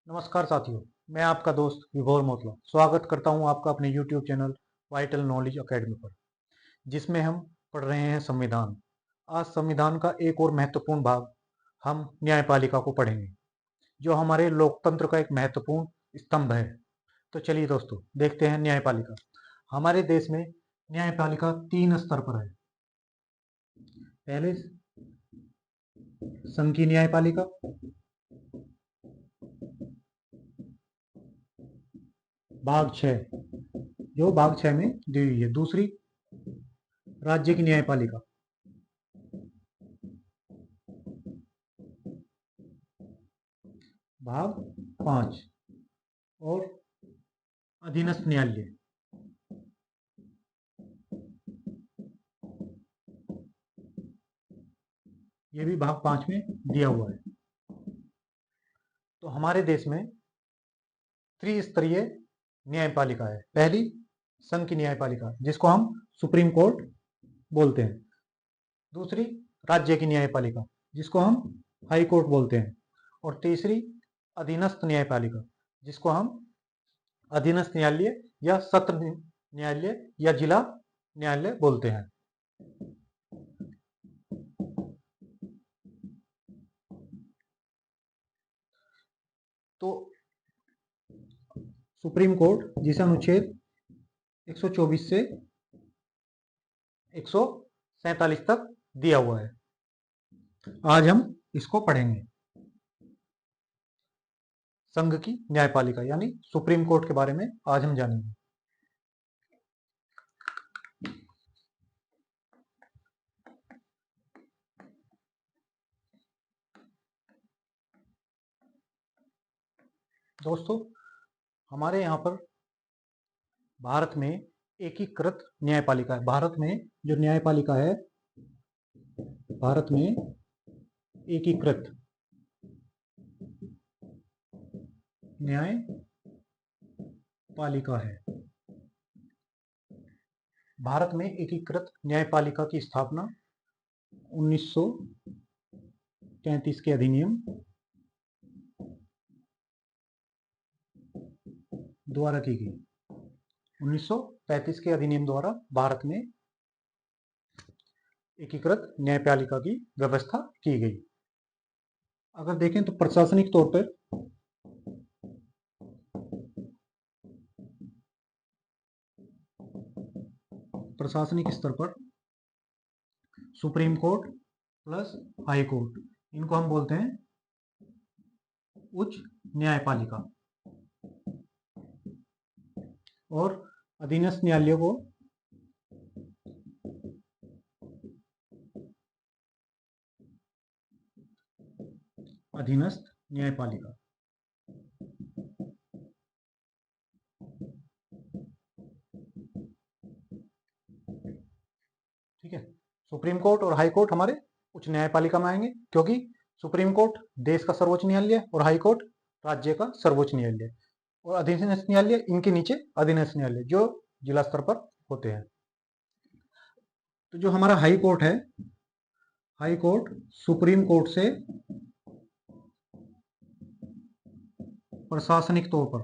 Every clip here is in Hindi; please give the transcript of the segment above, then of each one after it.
नमस्कार साथियों, मैं आपका दोस्त विभोर मोतला स्वागत करता हूं आपका अपने YouTube channel vital knowledge academy पर, जिसमें हम पढ़ रहे हैं संविधान। आज संविधान का एक और महत्वपूर्ण भाग हम न्यायपालिका को पढ़ेंगे, जो हमारे लोकतंत्र का एक महत्वपूर्ण स्तंभ है। तो चलिए दोस्तों, देखते हैं न्यायपालिका। हमारे देश में न्यायपालिका 3 स्तर पर है। पहले संघ की न्यायपालिका, भाग 6, जो भाग 6 में दी हुई है। दूसरी राज्य की न्यायपालिका, भाग 5, और अधीनस्थ न्यायालय, ये भी भाग 5 में दिया हुआ है। तो हमारे देश में त्रिस्तरीय न्यायपालिका है। पहली संघ की न्यायपालिका, जिसको हम सुप्रीम कोर्ट बोलते हैं। दूसरी राज्य की न्यायपालिका, जिसको हम हाई कोर्ट बोलते हैं। और तीसरी अधीनस्थ न्यायपालिका, जिसको हम अधीनस्थ न्यायालय या सत्र न्यायालय या जिला न्यायालय बोलते हैं। तो सुप्रीम कोर्ट, जिसे अनुच्छेद 124 से 147 तक दिया हुआ है, आज हम इसको पढ़ेंगे। संघ की न्यायपालिका यानी सुप्रीम कोर्ट के बारे में आज हम जानेंगे। दोस्तों, हमारे यहाँ पर भारत में एकीकृत न्यायपालिका है। भारत में जो न्यायपालिका है, भारत में एकीकृत न्यायपालिका है। भारत में एकीकृत न्यायपालिका की स्थापना 1933 के अधिनियम द्वारा की गई। 1935 के अधिनियम द्वारा भारत में एकीकृत न्यायपालिका की व्यवस्था की गई। अगर देखें तो प्रशासनिक तौर पर प्रशासनिक स्तर पर supreme court plus high court, इनको हम बोलते हैं उच्च न्यायपालिका। और अधीनस्थ न्यायालय को अधीनस्थ न्यायपालिका। ठीक है, सुप्रीम कोर्ट और हाई कोर्ट हमारे उच्च न्यायपालिका में आएंगे, क्योंकि सुप्रीम कोर्ट देश का सर्वोच्च न्यायालय और हाई कोर्ट राज्य का सर्वोच्च न्यायालय, और अधीनस्थ न्यायालय इनके नीचे अधीनस्थ न्यायालय जो जिला स्तर पर होते हैं। तो जो हमारा हाई कोर्ट है, हाई कोर्ट सुप्रीम कोर्ट से प्रशासनिक तौर पर,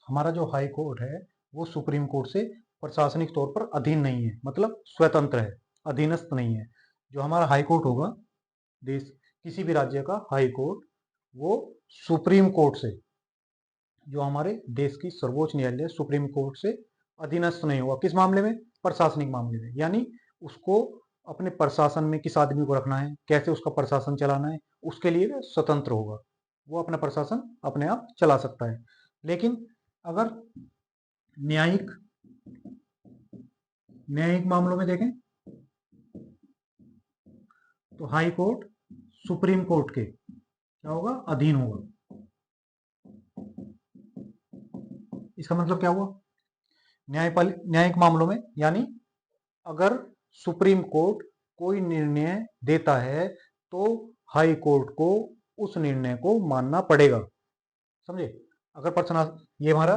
हमारा जो हाई कोर्ट है वो सुप्रीम कोर्ट से प्रशासनिक तौर पर अधीन नहीं है, मतलब स्वतंत्र है, अधीनस्थ नहीं है। जो हमारा हाई कोर्ट होगा, देश किसी भी राज्य का हाई कोर्ट, वो सुप्रीम कोर्ट से, जो हमारे देश की सर्वोच्च न्यायालय सुप्रीम कोर्ट से अधीनस्थ नहीं होगा। किस मामले में? प्रशासनिक मामले में। यानी उसको अपने प्रशासन में किस आदमी को रखना है, कैसे उसका प्रशासन चलाना है, उसके लिए स्वतंत्र होगा। वो अपना प्रशासन अपने आप चला सकता है। लेकिन अगर न्यायिक मामलों में देखें तो हाई कोर्ट सुप्रीम कोर्ट के क्या होगा? अधीन होगा। इसका मतलब क्या हुआ? न्यायिक मामलों में, यानी अगर सुप्रीम कोर्ट कोई निर्णय देता है तो हाई कोर्ट को उस निर्णय को मानना पड़ेगा। समझे? अगर प्रश्न, ये हमारा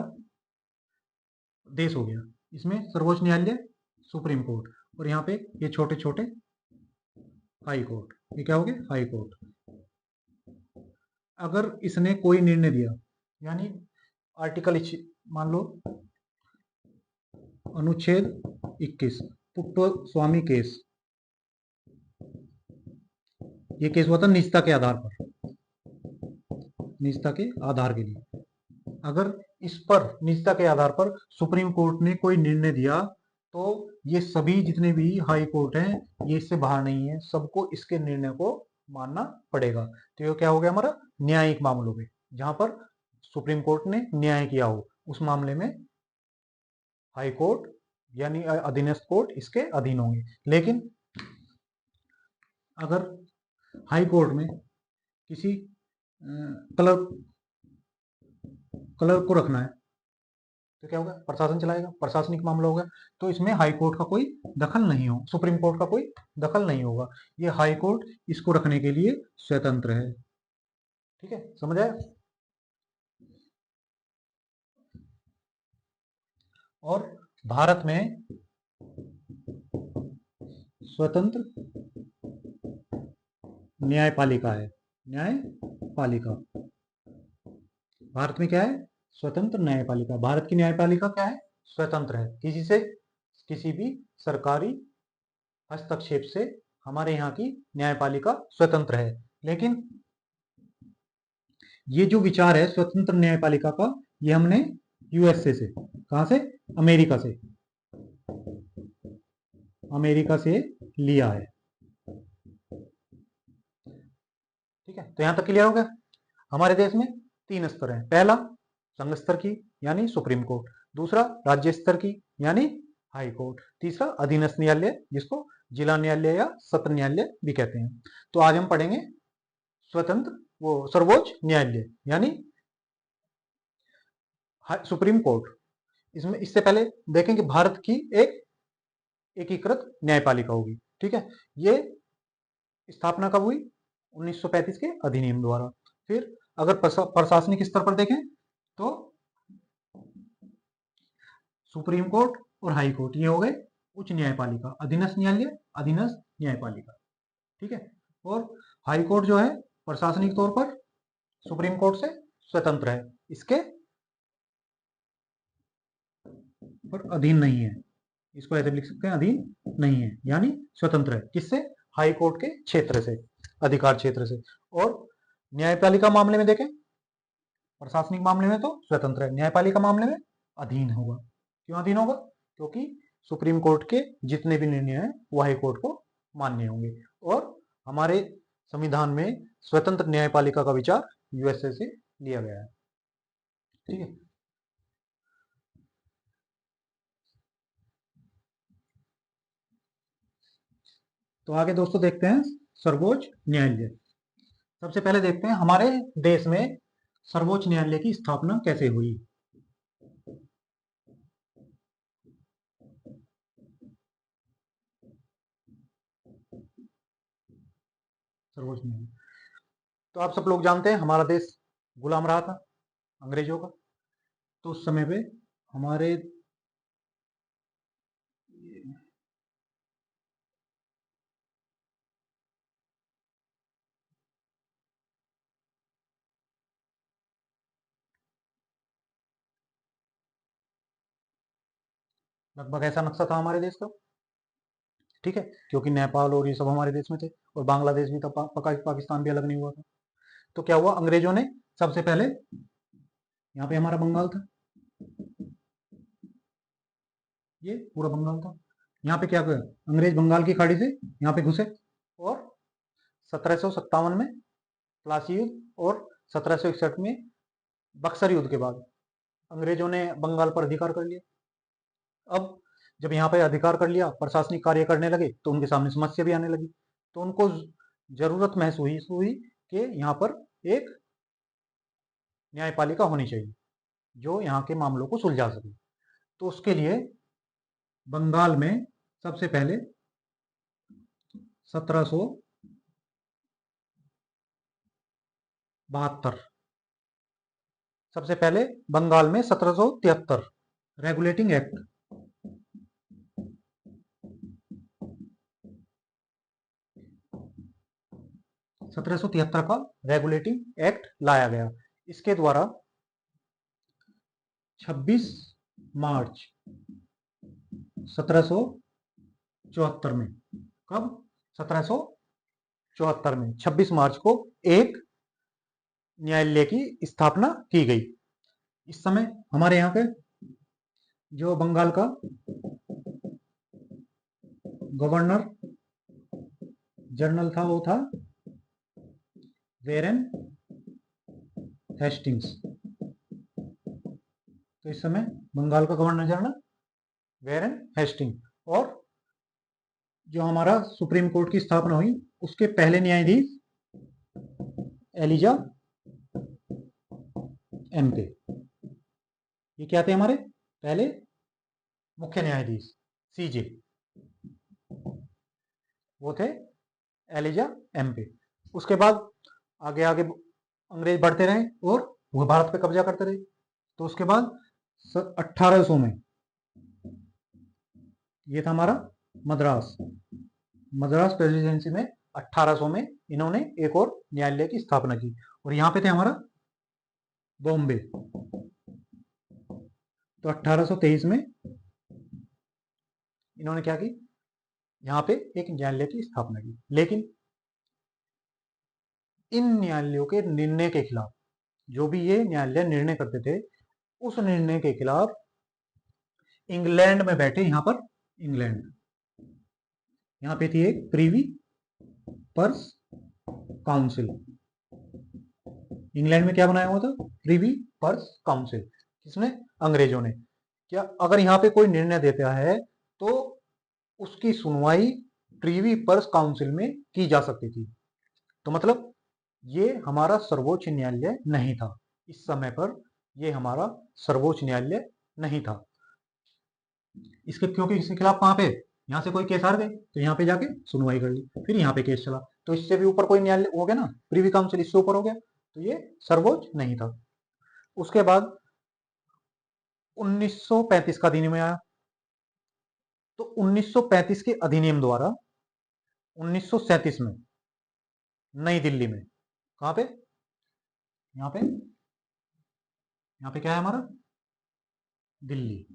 देश हो गया, इसमें सर्वोच्च न्यायालय सुप्रीम कोर्ट, और यहाँ पे ये छोटे छोटे हाई कोर्ट, ये क्या हो गए? High court. अगर इसने कोई निर्णय दिया, यानी आर्टिकल मान लो अनुच्छेद 21 पुट्टो स्वामी केस, ये केस हुआ था निजता के आधार पर, निजता के आधार के लिए। अगर इस पर निजता के आधार पर सुप्रीम कोर्ट ने कोई निर्णय दिया तो ये सभी जितने भी हाई कोर्ट हैं ये इससे बाहर नहीं है, सबको इसके निर्णय को मानना पड़ेगा। तो ये क्या हो गया हमारा न्यायिक मामलों में, जहां पर सुप्रीम कोर्ट ने न्याय किया हो उस मामले में हाई कोर्ट यानी अधीनस्थ कोर्ट इसके अधीन होंगे। लेकिन अगर हाई कोर्ट में किसी क्लर्क को रखना है तो क्या होगा, प्रशासन चलाएगा, प्रशासनिक मामला होगा, तो इसमें हाई कोर्ट का कोई दखल नहीं हो, सुप्रीम कोर्ट का कोई दखल नहीं होगा। ये हाई कोर्ट इसको रखने के लिए स्वतंत्र है। ठीक है, समझ आया। और भारत में स्वतंत्र न्यायपालिका है, न्यायपालिका भारत में क्या है, स्वतंत्र न्यायपालिका। भारत की न्यायपालिका क्या है, स्वतंत्र है, किसी से किसी भी सरकारी हस्तक्षेप से हमारे यहाँ की न्यायपालिका स्वतंत्र है। लेकिन ये जो विचार है स्वतंत्र न्यायपालिका का, ये हमने यूएसए से, कहां से, अमेरिका से, अमेरिका से लिया है। ठीक है, तो यहां तक क्लियर हो गया। हमारे देश में 3 स्तर हैं। पहला संघ स्तर की यानी सुप्रीम कोर्ट, दूसरा राज्य स्तर की यानी हाई कोर्ट, तीसरा अधीनस्थ न्यायालय जिसको जिला न्यायालय या सत्र न्यायालय भी कहते हैं। तो आज हम पढ़ेंगे स्वतंत्र वो सर्वोच्च न्यायालय यानी सुप्रीम कोर्ट। इसमें इससे पहले देखें कि भारत की एक एकीकृत न्यायपालिका होगी। ठीक है, ये स्थापना कब हुई, 1935 के अधिनियम द्वारा। फिर अगर प्रशासनिक स्तर पर देखें तो सुप्रीम कोर्ट और हाई कोर्ट ये हो गए उच्च न्यायपालिका, अधीनस्थ न्यायालय, अधीनस्थ न्यायपालिका। ठीक है, और हाई कोर्ट जो है प्रशासनिक तौर पर सुप्रीम कोर्ट से स्वतंत्र है, इसके पर अधीन नहीं है, इसको ऐसे लिख सकते हैं अधीन नहीं है, यानी स्वतंत्र है। किससे, हाई कोर्ट के क्षेत्र से, अधिकार क्षेत्र से। और न्यायपालिका मामले में देखें, प्रशासनिक मामले में तो स्वतंत्र है, न्यायपालिका मामले में अधीन होगा। क्यों अधीन होगा, क्योंकि सुप्रीम कोर्ट के जितने भी निर्णय हैं वो हाई कोर्ट को मान्य होंगे। और हमारे संविधान में स्वतंत्र न्यायपालिका का विचार यूएसए से लिया गया है। ठीक है, तो आगे दोस्तों देखते हैं सर्वोच्च न्यायालय। सबसे पहले देखते हैं हमारे देश में सर्वोच्च न्यायालय की स्थापना कैसे हुई। सर्वोच्च न्यायालय, तो आप सब लोग जानते हैं हमारा देश गुलाम रहा था अंग्रेजों का। तो उस समय पे हमारे लगभग ऐसा नक्शा था हमारे देश का। ठीक है, क्योंकि नेपाल और ये सब हमारे देश में थे और बांग्लादेश भी था, पाकिस्तान भी अलग नहीं हुआ था। तो क्या हुआ, अंग्रेजों ने सबसे पहले यहाँ पे हमारा बंगाल था, ये पूरा बंगाल था। यहाँ पे क्या किया, अंग्रेज बंगाल की खाड़ी से यहाँ पे घुसे और 1757 में प्लासी युद्ध और 1761 में बक्सर युद्ध के बाद अंग्रेजों ने बंगाल पर अधिकार कर लिया। अब जब यहाँ पे अधिकार कर लिया, प्रशासनिक कार्य करने लगे, तो उनके सामने समस्या भी आने लगी। तो उनको जरूरत महसूस हुई कि यहाँ पर एक न्यायपालिका होनी चाहिए जो यहाँ के मामलों को सुलझा सके। तो उसके लिए बंगाल में सबसे पहले 1772, सबसे पहले बंगाल में 1773 रेगुलेटिंग एक्ट, 1773 का रेगुलेटिंग एक्ट लाया गया। इसके द्वारा 26 मार्च 1774 में, कब? 1774 में 26 मार्च को एक न्यायालय की स्थापना की गई। इस समय हमारे यहाँ पे जो बंगाल का गवर्नर जनरल था वो था वेरेन हेस्टिंग्स। तो इस समय बंगाल का गवर्नर जनरल वेरेन हेस्टिंग, और जो हमारा सुप्रीम कोर्ट की स्थापना हुई उसके पहले न्यायाधीश एलिजा एम्पे। ये क्या थे? हमारे पहले मुख्य न्यायाधीश सीजे, वो थे एलिजा एम्पे। उसके बाद आगे आगे अंग्रेज बढ़ते रहे और वह भारत पे कब्जा करते रहे। तो उसके बाद 1800 में ये था हमारा मद्रास प्रेसिडेंसी में 1800 में इन्होंने एक और न्यायालय की स्थापना की। और यहां पे थे हमारा बॉम्बे। तो 1823 में इन्होंने क्या की? यहां पे एक न्यायालय की स्थापना की। लेकिन इन न्यायालयों के निर्णय के खिलाफ, जो भी ये न्यायालय निर्णय करते थे, उस निर्णय के खिलाफ इंग्लैंड में बैठे, यहां पर इंग्लैंड, यहां पे थी एक प्रीवी पर्स काउंसिल। इंग्लैंड में क्या बनाया हुआ था? Privi purse council. किसने? अंग्रेजों ने। क्या अगर यहां पे कोई निर्णय देता है तो उसकी सुनवाई प्रीवी पर्स काउंसिल में की जा सकती थी। तो मतलब ये हमारा सर्वोच्च न्यायालय नहीं था। इस समय पर ये हमारा सर्वोच्च न्यायालय नहीं था। इसके क्योंकि इसके खिलाफ कहां पे, यहां से कोई केस हार गए तो यहां पे जाके सुनवाई कर ली, फिर यहां पे केस चला, तो इससे भी ऊपर कोई न्यायालय हो गया ना, प्रीवी काउंसिल इससे ऊपर हो गया, तो ये सर्वोच्च नहीं था। उसके बाद 1935 का अधिनियम आया। तो 1935 के अधिनियम द्वारा 1937 में नई दिल्ली में, कहां पे? यहां पे, यहां पे क्या है हमारा? दिल्ली।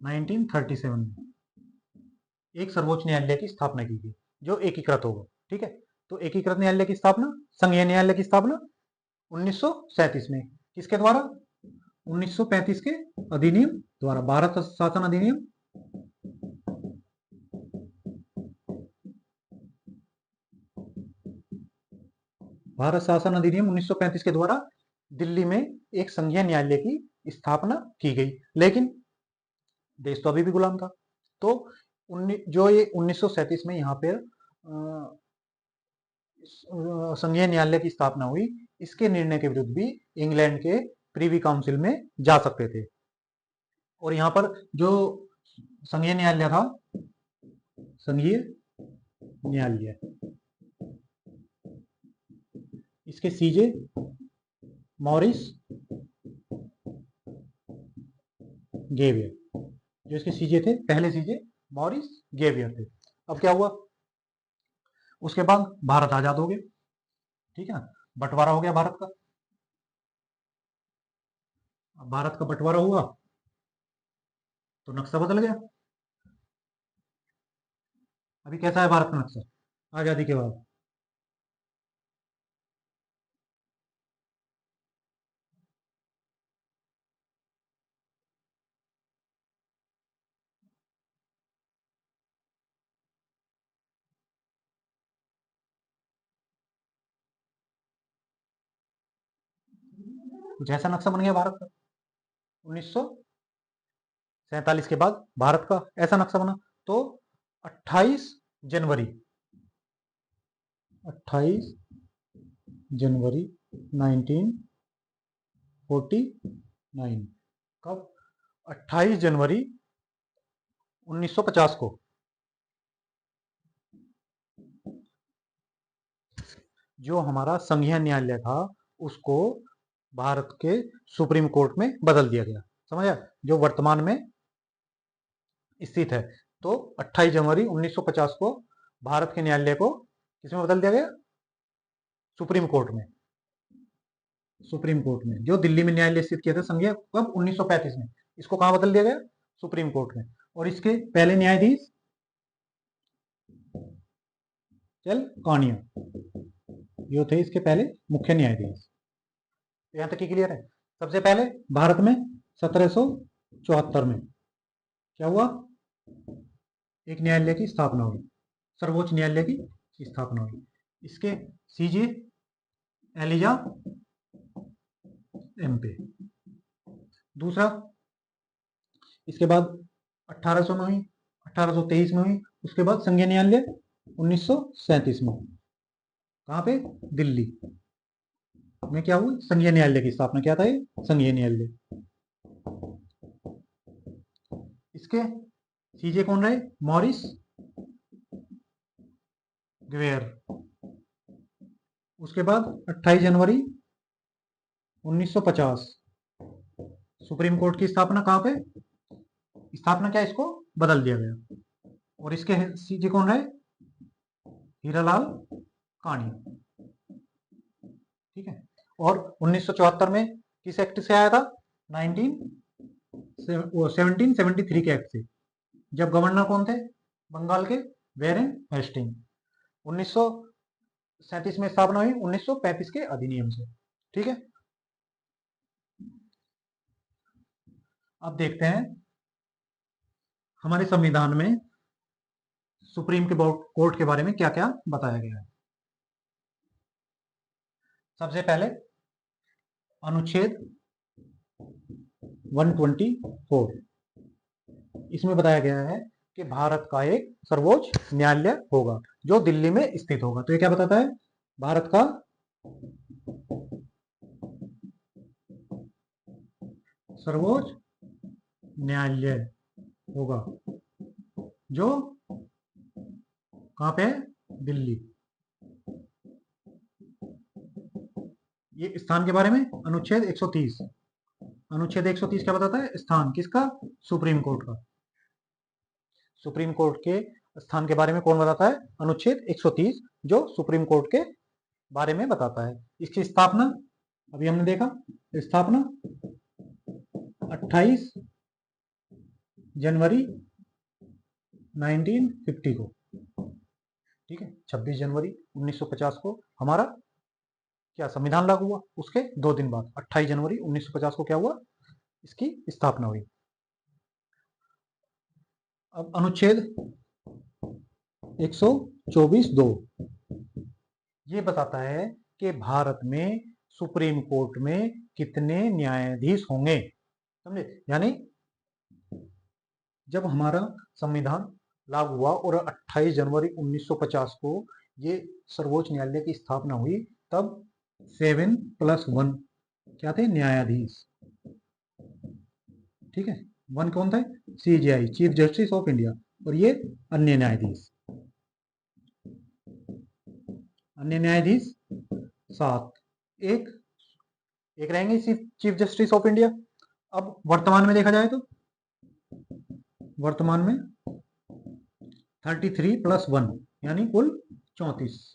1937 में एक सर्वोच्च न्यायालय की स्थापना की गई जो एकीकृत होगा। ठीक है, तो एकीकृत न्यायालय की स्थापना, संघीय न्यायालय की स्थापना 1937 में किसके द्वारा? 1935 के अधिनियम द्वारा, भारत शासन अधिनियम 1935 के द्वारा दिल्ली में एक संघीय न्यायालय की स्थापना की गई। लेकिन देश तो अभी भी गुलाम था। तो जो ये 1937 में यहाँ पे संघीय न्यायालय की स्थापना हुई, इसके निर्णय के विरुद्ध भी इंग्लैंड के प्रीवी काउंसिल में जा सकते थे। और यहाँ पर जो संघीय न्यायालय था, संघीय न्यायालय, इसके सीजे मॉरिस गेवियर, जो इसके सीजे थे, पहले सीजे मॉरिस गेवियर थे। अब क्या हुआ? उसके बाद भारत आजाद हो गया। ठीक है ना, बंटवारा हो गया भारत का। अब भारत का बंटवारा हुआ तो नक्शा बदल गया। अभी कैसा है भारत का नक्शा आजादी के बाद? कुछ ऐसा नक्शा बन गया भारत का 1947 के बाद। भारत का ऐसा नक्शा बना। तो 28 जनवरी 28 जनवरी 1949, कब? 28 जनवरी 1950 को जो हमारा संघीय न्यायालय था उसको भारत के सुप्रीम कोर्ट में बदल दिया गया। समझा? जो वर्तमान में स्थित है। तो 28 जनवरी 1950 को भारत के न्यायालय को किसमें बदल दिया गया? सुप्रीम कोर्ट में। सुप्रीम कोर्ट में, जो दिल्ली में न्यायालय स्थित किया था संघीय, कब? 1935 में। इसको कहां बदल दिया गया? सुप्रीम कोर्ट में। और इसके पहले न्यायाधीश चल कानिया, जो थे इसके पहले मुख्य न्यायाधीश। यहां तक की क्लियर है? सबसे पहले भारत में 1774 में क्या हुआ? एक न्यायालय की स्थापना हुई, सर्वोच्च न्यायालय की स्थापना हुई। इसके सीजे एलिजा एमपे। दूसरा, इसके बाद 1800 में हुई, 1823 में हुई। उसके बाद संघीय न्यायालय 1937 में। कहां पे? दिल्ली में क्या हुआ? संघीय न्यायालय की स्थापना। क्या था ये? संघीय न्यायालय। इसके सीजे कौन रहे? मॉरिस ग्वेयर। उसके बाद 28 जनवरी 1950 सुप्रीम कोर्ट की स्थापना। कहां पे स्थापना? क्या इसको बदल दिया गया। और इसके सीजे कौन रहे? हीरालाल कानिया। ठीक है। और 1974 में किस एक्ट से आया था? 1773 के एक्ट से। जब गवर्नर कौन थे बंगाल के? वेरेन हेस्टिंग। 1937 में स्थापना हुई 1935 के अधिनियम से। ठीक है। अब देखते हैं हमारे संविधान में सुप्रीम कोर्ट के बारे में क्या क्या बताया गया है। सबसे पहले अनुच्छेद 124, इसमें बताया गया है कि भारत का एक सर्वोच्च न्यायालय होगा जो दिल्ली में स्थित होगा। तो ये क्या बताता है? भारत का सर्वोच्च न्यायालय होगा जो कहां पे है? दिल्ली। ये स्थान के बारे में अनुच्छेद 130। अनुच्छेद 130 क्या बताता है? स्थान किसका? सुप्रीम कोर्ट का। सुप्रीम कोर्ट के स्थान के बारे में कौन बताता है? अनुच्छेद 130, जो सुप्रीम कोर्ट के बारे में बताता है। इसकी स्थापना अभी हमने देखा। स्थापना 28 जनवरी 1950 को। ठीक है। 26 जनवरी 1950 को हमारा क्या संविधान लागू हुआ। उसके 2 दिन बाद 28 जनवरी 1950 को क्या हुआ? इसकी स्थापना हुई। अब अनुच्छेद 124(2) ये बताता है कि भारत में सुप्रीम कोर्ट में कितने न्यायाधीश होंगे। समझे? यानी जब हमारा संविधान लागू हुआ और 28 जनवरी 1950 को ये सर्वोच्च न्यायालय की स्थापना हुई, तब 7+1 क्या थे? न्यायाधीश। ठीक है। 1 कौन थे? CJI, chief justice of India. और ये अन्य न्यायाधीश। अन्य न्यायाधीश 7। एक रहेंगे चीफ जस्टिस ऑफ इंडिया। अब वर्तमान में देखा जाए तो वर्तमान में 33+1 यानी कुल 34।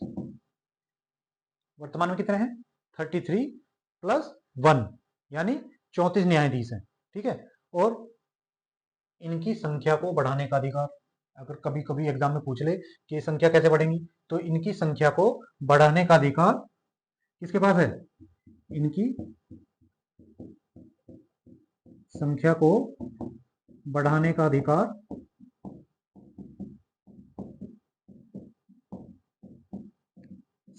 वर्तमान में कितने हैं? 33+1 यानी 34 न्यायाधीश हैं। ठीक है। और इनकी संख्या को बढ़ाने का अधिकार, अगर कभी कभी एग्जाम में पूछ ले कि ये संख्या कैसे बढ़ेंगी, तो इनकी संख्या को बढ़ाने का अधिकार किसके पास है? इनकी संख्या को बढ़ाने का अधिकार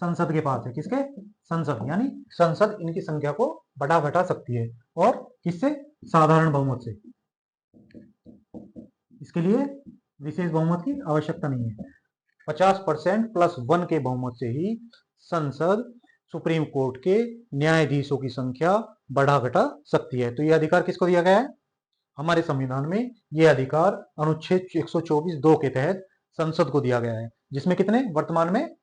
संसद के पास है। किसके? संसद। यानी संसद इनकी संख्या को बढ़ा घटा सकती है। और किससे? साधारण बहुमत से। इसके लिए विशेष बहुमत की आवश्यकता नहीं है। 50%+1 के बहुमत से ही संसद सुप्रीम कोर्ट के न्यायाधीशों की संख्या बढ़ा घटा सकती है। तो यह अधिकार किसको दिया गया है? हमारे संविधान में यह अधिकार अनुच्छेद 124(2) के तहत संसद को दिया गया है, जिसमें कितने वर्तमान में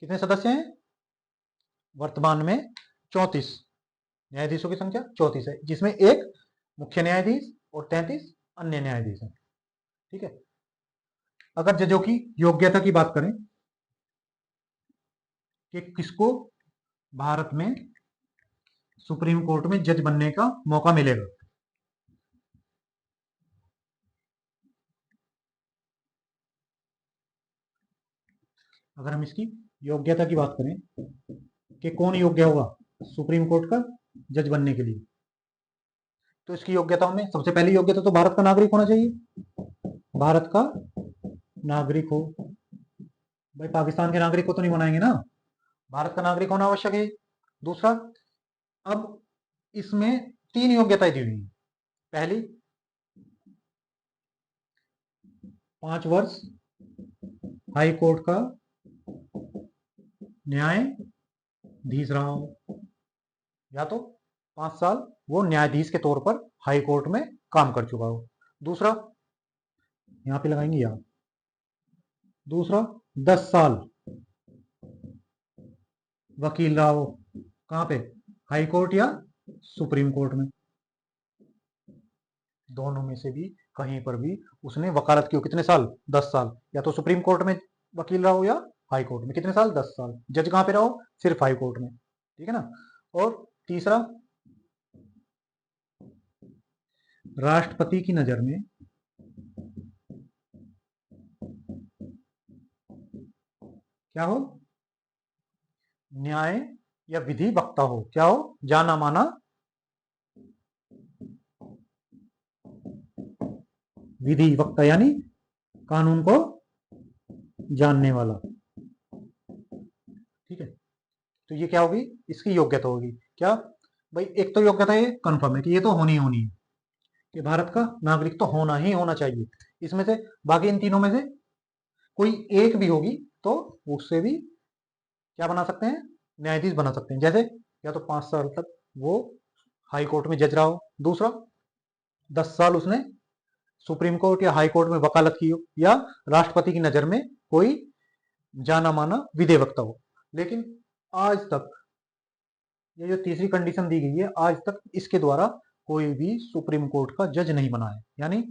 कितने सदस्य हैं? वर्तमान में 34 न्यायाधीशों की संख्या 34 है, जिसमें एक मुख्य न्यायाधीश और 33 अन्य न्यायाधीश हैं। ठीक है। अगर जजों की योग्यता की बात करें कि किसको भारत में सुप्रीम कोर्ट में जज बनने का मौका मिलेगा। अगर हम इसकी योग्यता की बात करें कि कौन योग्य होगा सुप्रीम कोर्ट का जज बनने के लिए, तो इसकी योग्यताओं में सबसे पहली योग्यता तो भारत का नागरिक होना चाहिए। भारत का नागरिक हो, भाई पाकिस्तान के नागरिक को तो नहीं बनाएंगे ना, भारत का नागरिक होना आवश्यक है। दूसरा, अब इसमें 3 योग्यताएं दी हुई हैं। पहली, 5 वर्ष हाई कोर्ट का न्यायाधीश रहा हो, या तो 5 साल वो न्यायाधीश के तौर पर हाई कोर्ट में काम कर चुका हो। दूसरा, यहां पे लगाएंगे यहां, दूसरा 10 साल वकील रहा हो, कहां पे, हाई कोर्ट या सुप्रीम कोर्ट में, दोनों में से भी कहीं पर भी उसने वकालत की हो। कितने साल, 10 साल, या तो सुप्रीम कोर्ट में वकील रहा हो या हाई कोर्ट में। कितने साल, 10 साल। जज कहां पे रहो, सिर्फ हाई कोर्ट में, ठीक है ना। और तीसरा, राष्ट्रपति की नजर में क्या हो, न्याय या विधि वक्ता हो, क्या हो, जाना माना विधि वक्ता, यानी कानून को जानने वाला, ठीक है। तो ये क्या होगी, इसकी योग्यता होगी। क्या भाई, एक तो योग्यता ये कंफर्म है कि ये तो होनी होनी है कि भारत का नागरिक तो होना ही होना चाहिए। इसमें से बाकी इन तीनों में से कोई एक भी होगी तो उससे भी क्या बना सकते हैं, न्यायाधीश बना सकते हैं। जैसे या तो 5 साल तक वो हाई कोर्ट में जज रहा हो, दूसरा 10 साल उसने सुप्रीम कोर्ट या हाई कोर्ट में वकालत की हो, या राष्ट्रपति की नजर में कोई जाना माना विधिवक्ता हो। लेकिन आज तक ये जो तीसरी कंडीशन दी गई है, आज तक इसके द्वारा कोई भी सुप्रीम कोर्ट का जज नहीं बना है, यानी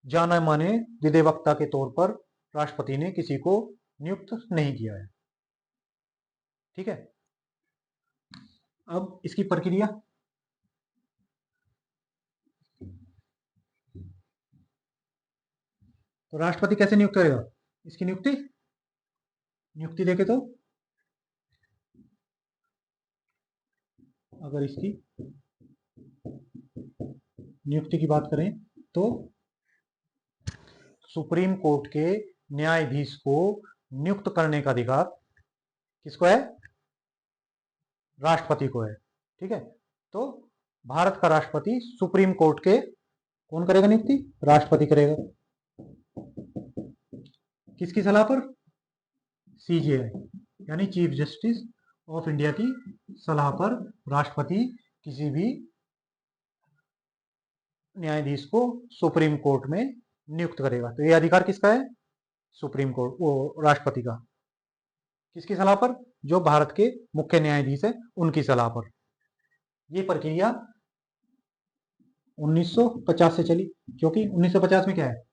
जाना माने विधिवक्ता के तौर पर राष्ट्रपति ने किसी को नियुक्त नहीं किया है, ठीक है। अब इसकी प्रक्रिया, तो राष्ट्रपति कैसे नियुक्त करेगा, इसकी नियुक्ति नियुक्ति देखे तो अगर इसकी नियुक्ति की बात करें तो सुप्रीम कोर्ट के न्यायाधीश को नियुक्त करने का अधिकार किसको है, राष्ट्रपति को है, ठीक है। तो भारत का राष्ट्रपति सुप्रीम कोर्ट के कौन करेगा नियुक्ति, राष्ट्रपति करेगा। किसकी सलाह पर, सीजेआई यानी चीफ जस्टिस ऑफ इंडिया की सलाह पर राष्ट्रपति किसी भी न्यायाधीश को सुप्रीम कोर्ट में नियुक्त करेगा। तो ये अधिकार किसका है, सुप्रीम कोर्ट, वो राष्ट्रपति का। किसकी सलाह पर, जो भारत के मुख्य न्यायाधीश है उनकी सलाह पर। ये प्रक्रिया 1950 से चली, क्योंकि 1950 में क्या है,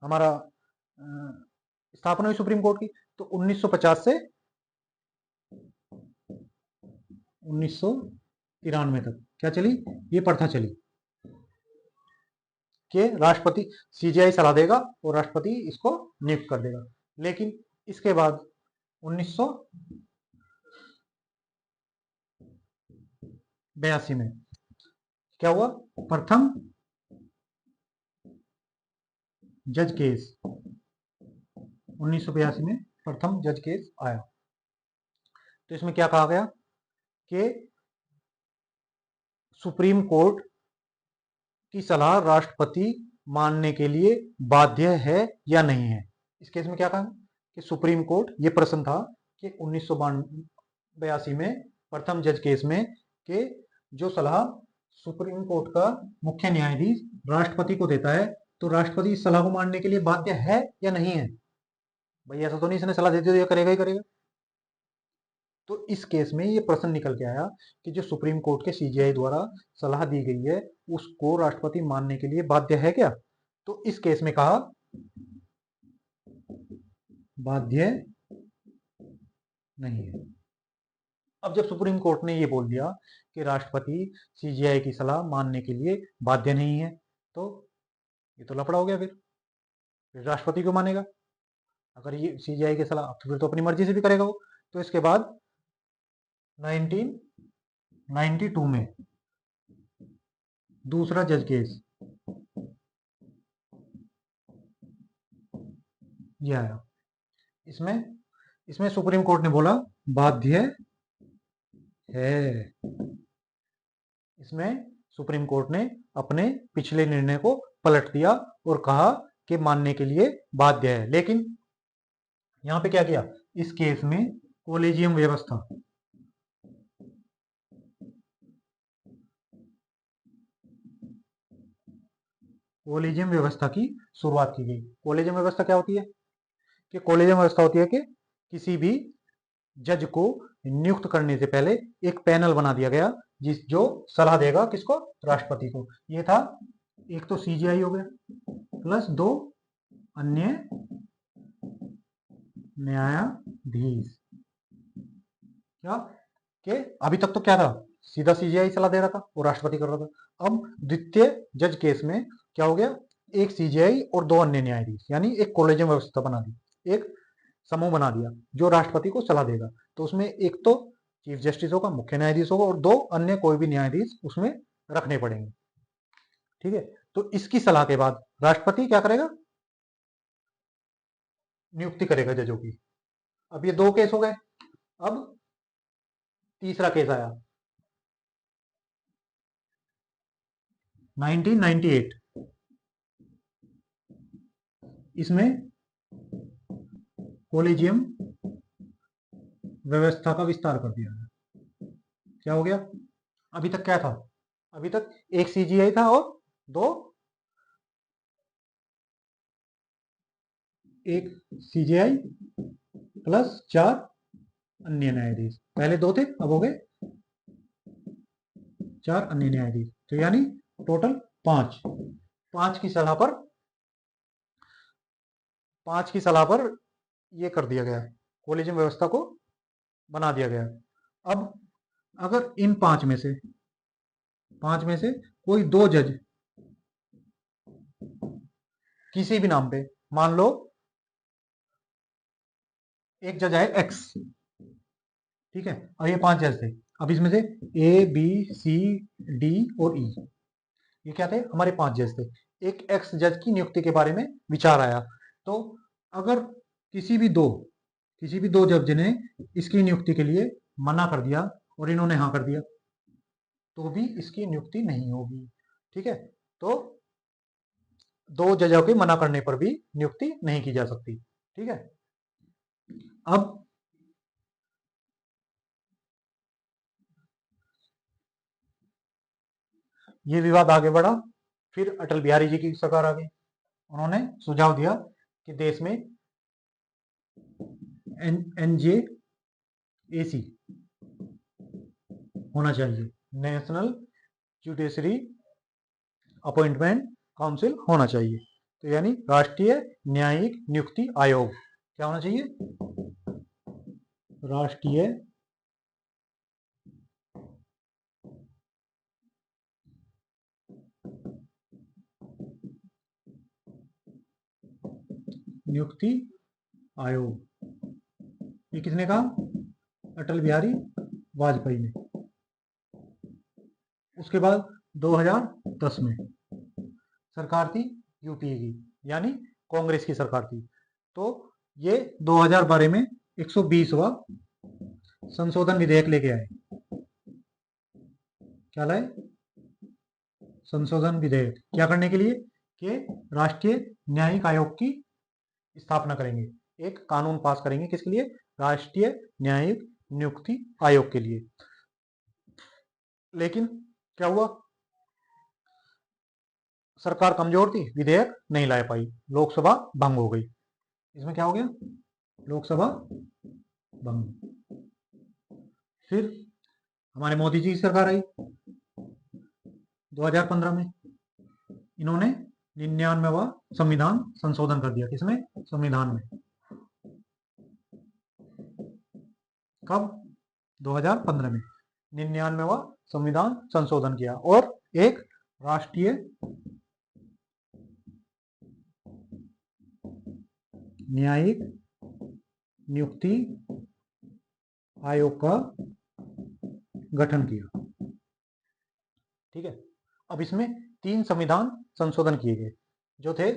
हमारा स्थापना हुई सुप्रीम कोर्ट की। तो 1950 से 1993 तक क्या चली, ये प्रथा चली कि राष्ट्रपति, सीजीआई सलाह देगा और राष्ट्रपति इसको नियुक्त कर देगा। लेकिन इसके बाद 1982 में क्या हुआ, प्रथम जज केस, 1982 में प्रथम जज केस आया। तो इसमें क्या कहा गया कि सुप्रीम कोर्ट की सलाह राष्ट्रपति मानने के लिए बाध्य है या नहीं है। इस केस में क्या कहा कि सुप्रीम कोर्ट, ये प्रश्न था कि 1982 में प्रथम जज केस में कि जो सलाह सुप्रीम कोर्ट का मुख्य न्यायाधीश राष्ट्रपति को देता है, तो राष्ट्रपति इस सलाह को मानने के लिए बाध्य है या नहीं है। भाई ऐसा तो नहीं इसने सलाह देते तो करेगा ही करेगा। तो इस केस में ये प्रश्न निकल के आया कि जो सुप्रीम कोर्ट के सीजीआई द्वारा सलाह दी गई है उसको राष्ट्रपति मानने के लिए बाध्य है क्या। तो इस केस में कहा, बाध्य नहीं है। अब जब सुप्रीम कोर्ट ने ये बोल दिया कि राष्ट्रपति सीजीआई की सलाह मानने के लिए बाध्य नहीं है, तो ये तो लफड़ा हो गया। फिर राष्ट्रपति क्यों मानेगा? अगर ये सीजीआई की सलाह, तो फिर तो अपनी मर्जी से भी करेगा वो। तो इसके बाद 1992 में दूसरा जज केस ये आया। इसमें इसमें सुप्रीम कोर्ट ने बोला बाध्य है। इसमें सुप्रीम कोर्ट ने अपने पिछले निर्णय को पलट दिया और कहा कि मानने के लिए बाध्य है। लेकिन यहां पे क्या किया, इस केस में कोलेजियम व्यवस्था कोलेजियम व्यवस्था की शुरुआत की गई। कोलेजियम व्यवस्था क्या होती है? कि कोलेजियम व्यवस्था होती है कि किसी भी जज को नियुक्त करने से पहले एक पैनल बना दिया गया जो सलाह देगा किसको? राष्ट्रपति को। ये था, एक तो सीजीआई हो गया प्लस 2 अन्य न्यायाधीश। क्या कि अभी तक तो क्या था, सीधा सीजीआई सलाह दे रहा था और राष्ट्रपति कर रहा था। अब द्वितीय जज केस में क्या हो गया, एक सीजीआई और 2 अन्य न्यायाधीश, यानी एक कोलेजियम व्यवस्था बना दी, एक समूह बना दिया जो राष्ट्रपति को सलाह देगा। तो उसमें एक तो चीफ जस्टिस होगा, मुख्य न्यायाधीश होगा, और 2 अन्य कोई भी न्यायाधीश उसमें रखने पड़ेंगे। ठीक है, तो इसकी सलाह के बाद राष्ट्रपति क्या करेगा? नियुक्ति करेगा जजों की। अब ये 2 केस हो गए। अब तीसरा केस आया 1998। इसमें कोलेजियम व्यवस्था का विस्तार कर दिया गया। क्या हो गया? अभी तक क्या था? अभी तक एक सीजीआई था और 2, एक सीजीआई प्लस 4 अन्य न्यायाधीश। पहले 2 थे, अब हो गए 4 अन्य न्यायाधीश। तो यानी टोटल 5। 5 की सलाह पर 5 की सलाह पर ये कर दिया गया, कोलेजियम व्यवस्था को बना दिया गया। अब अगर इन 5 में से कोई 2 जज किसी भी नाम पे, मान लो एक जज है एक्स, ठीक है, और ये 5 जज थे। अब इसमें से ए बी सी डी और ई, ये क्या थे? हमारे 5 जज थे। एक एक्स जज की नियुक्ति के बारे में विचार आया, तो अगर किसी भी दो जज ने इसकी नियुक्ति के लिए मना कर दिया और इन्होंने हाँ कर दिया, तो भी इसकी नियुक्ति नहीं होगी। ठीक है, तो 2 जजों के मना करने पर भी नियुक्ति नहीं की जा सकती। ठीक है, अब ये विवाद आगे बढ़ा। फिर अटल बिहारी जी की सरकार आ गई। उन्होंने सुझाव दिया कि देश में एनजेएसी होना चाहिए, नेशनल जुडिशरी अपॉइंटमेंट काउंसिल होना चाहिए। तो यानी राष्ट्रीय न्यायिक नियुक्ति आयोग क्या होना चाहिए? राष्ट्रीय नियुक्ति आयोग। ये किसने कहा? अटल बिहारी वाजपेयी ने। उसके बाद 2010 में सरकार थी यूपीए की, यानी कांग्रेस की सरकार थी। तो ये 2012 में 120वां संशोधन विधेयक लेके आए। क्या लाए? संशोधन विधेयक। क्या करने के लिए? कि राष्ट्रीय न्यायिक आयोग की स्थापना करेंगे, एक कानून पास करेंगे। किसके लिए? राष्ट्रीय न्यायिक नियुक्ति आयोग के लिए। लेकिन क्या हुआ? सरकार कमजोर थी, विधेयक नहीं ला पाई, लोकसभा भंग हो गई। इसमें क्या हो गया? लोकसभा भंग। फिर हमारे मोदी जी की सरकार आई 2015 में। इन्होंने 99वां संविधान संशोधन कर दिया। किसमें? संविधान में। कब? 2015 में 99वां संविधान संशोधन किया और एक राष्ट्रीय न्यायिक नियुक्ति आयोग का गठन किया। ठीक है, अब इसमें 3 संविधान संशोधन किए गए जो थे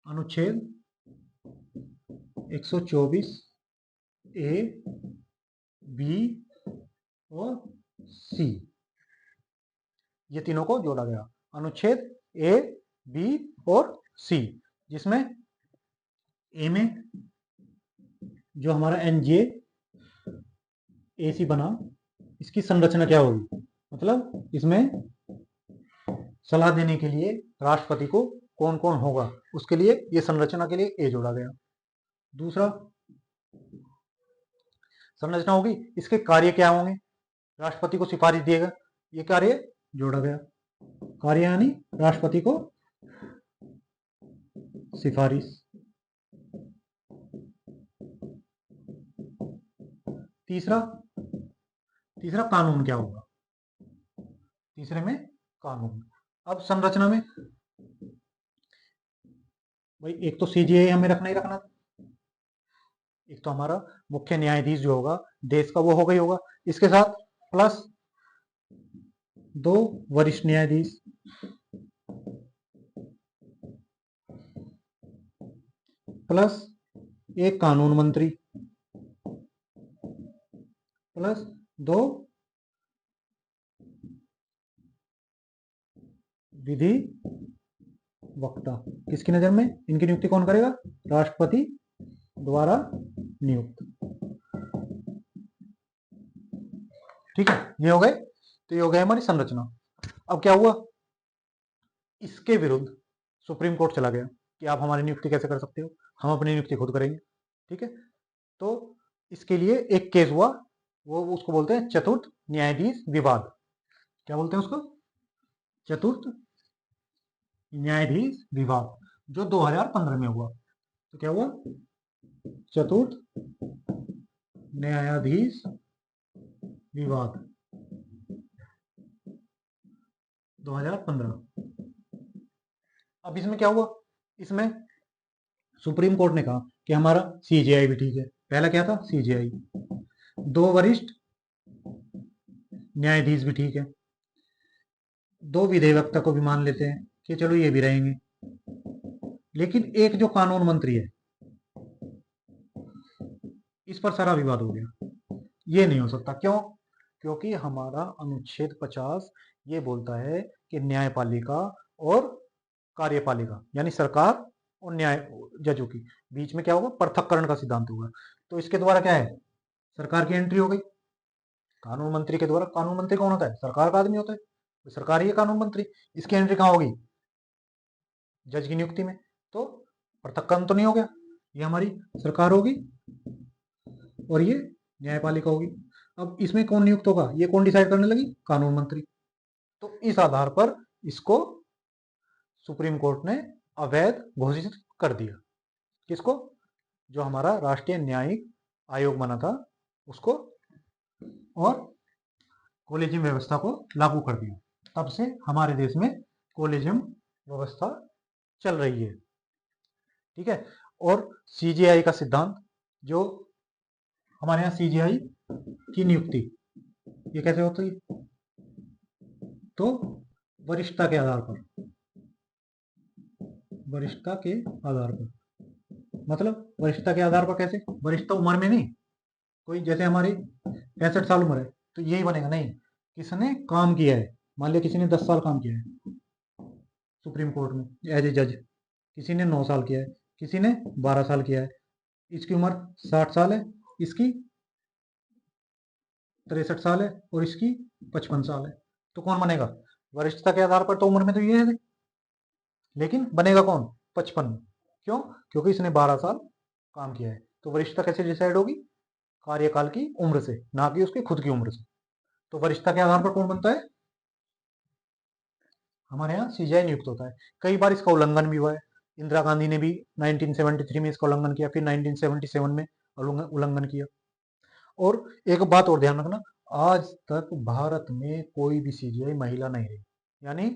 अनुच्छेद 124 ए, बी और सी, ये तीनों को जोड़ा गया। अनुच्छेद ए, बी और सी, जिसमें ए में जो हमारा एनजे एसी बना, इसकी संरचना क्या होगी, मतलब इसमें सलाह देने के लिए राष्ट्रपति को कौन कौन होगा, उसके लिए ये संरचना के लिए ए जोड़ा गया। दूसरा संरचना होगी, इसके कार्य क्या होंगे, राष्ट्रपति को सिफारिश दिएगा, ये कार्य जोड़ा गया। कार्य यानी राष्ट्रपति को सिफारिश। तीसरा कानून क्या होगा, तीसरे में कानून। अब संरचना में भाई एक तो सीजीआई हमें रखना ही रखना था, एक तो हमारा मुख्य न्यायाधीश जो होगा देश का वो होगा ही होगा, इसके साथ प्लस 2 वरिष्ठ न्यायाधीश, प्लस 1 कानून मंत्री, प्लस 2 विधि वक्ता। किसकी नजर में इनकी नियुक्ति कौन करेगा, राष्ट्रपति द्वारा नियुक्त। ठीक है, ये हो गए, तो ये हो गई हमारी संरचना। अब क्या हुआ, इसके विरुद्ध सुप्रीम कोर्ट चला गया कि आप हमारी नियुक्ति कैसे कर सकते हो, हम अपनी नियुक्ति खुद करेंगे। ठीक है, तो इसके लिए एक केस हुआ, वो उसको बोलते हैं चतुर्थ न्यायाधीश विवाद। क्या बोलते हैं उसको, चतुर्थ न्यायाधीश विवाद, जो 2015 में हुआ। तो क्या हुआ, चतुर्थ न्यायाधीश विवाद 2015। अब इसमें क्या हुआ, इसमें सुप्रीम कोर्ट ने कहा कि हमारा सीजेआई भी ठीक है। पहला क्या था, सीजेआई, 2 वरिष्ठ न्यायाधीश भी ठीक है, 2 विधिवक्ता को भी मान लेते हैं कि चलो ये भी रहेंगे, लेकिन एक जो कानून मंत्री है इस पर सारा विवाद हो गया। ये नहीं हो सकता, क्यों, क्योंकि हमारा अनुच्छेद 50 ये बोलता है कि न्यायपालिका और कार्यपालिका यानी सरकार और न्याय जजों की बीच में क्या होगा, पृथक्करण का सिद्धांत होगा। तो इसके द्वारा क्या है, सरकार की एंट्री हो गई कानून मंत्री के द्वारा। कानून मंत्री कौन होता है, सरकार का आदमी होता है, तो सरकार ही है कानून मंत्री। इसकी एंट्री कहाँ होगी, जज की नियुक्ति में। तो पृथक्करण तो नहीं हो गया, ये हमारी सरकार होगी और ये न्यायपालिका होगी। अब इसमें कौन नियुक्त होगा, ये कौन डिसाइड करने लगी, कानून मंत्री। तो इस आधार पर इसको सुप्रीम कोर्ट ने अवैध घोषित कर दिया। किसको, जो हमारा राष्ट्रीय न्यायिक आयोग बना था उसको, और कॉलेजियम व्यवस्था को लागू कर दिया। तब से हमारे देश में कॉलेजियम व्यवस्था चल रही है। ठीक है, और सीजीआई का सिद्धांत, जो हमारे यहाँ सीजीआई की नियुक्ति ये कैसे होती है, तो वरिष्ठता के आधार पर, वरिष्ठता के आधार पर, मतलब वरिष्ठता के आधार पर कैसे, वरिष्ठता उम्र में नहीं, कोई जैसे हमारी 65 साल उम्र है तो यही बनेगा, नहीं, किसने काम किया है। मान लिया किसी ने 10 साल काम किया है सुप्रीम कोर्ट में एज ए जज, किसी ने 9 साल किया है, किसी ने 12 साल किया है, इसकी उम्र 60 साल है, इसकी 63 साल है और इसकी 55 साल है। तो कौन बनेगा, वरिष्ठता के आधार पर तो उम्र में तो ये है, लेकिन बनेगा कौन, 55। क्यों, क्योंकि इसने 12 साल काम किया है। तो वरिष्ठता कैसे डिसाइड होगी, कार्यकाल की उम्र से, ना कि उसकी खुद की उम्र से। तो वरिष्ठता के आधार पर कौन बनता है, हमारे यहाँ सीजीआई नियुक्त होता है। कई बार इसका उल्लंघन भी हुआ है। इंदिरा गांधी ने भी 1973 में इसका उल्लंघन किया, फिर 1977 में उल्लंघन किया। और एक बात और ध्यान रखना, आज तक भारत में कोई भी सीजीआई महिला नहीं रही, यानी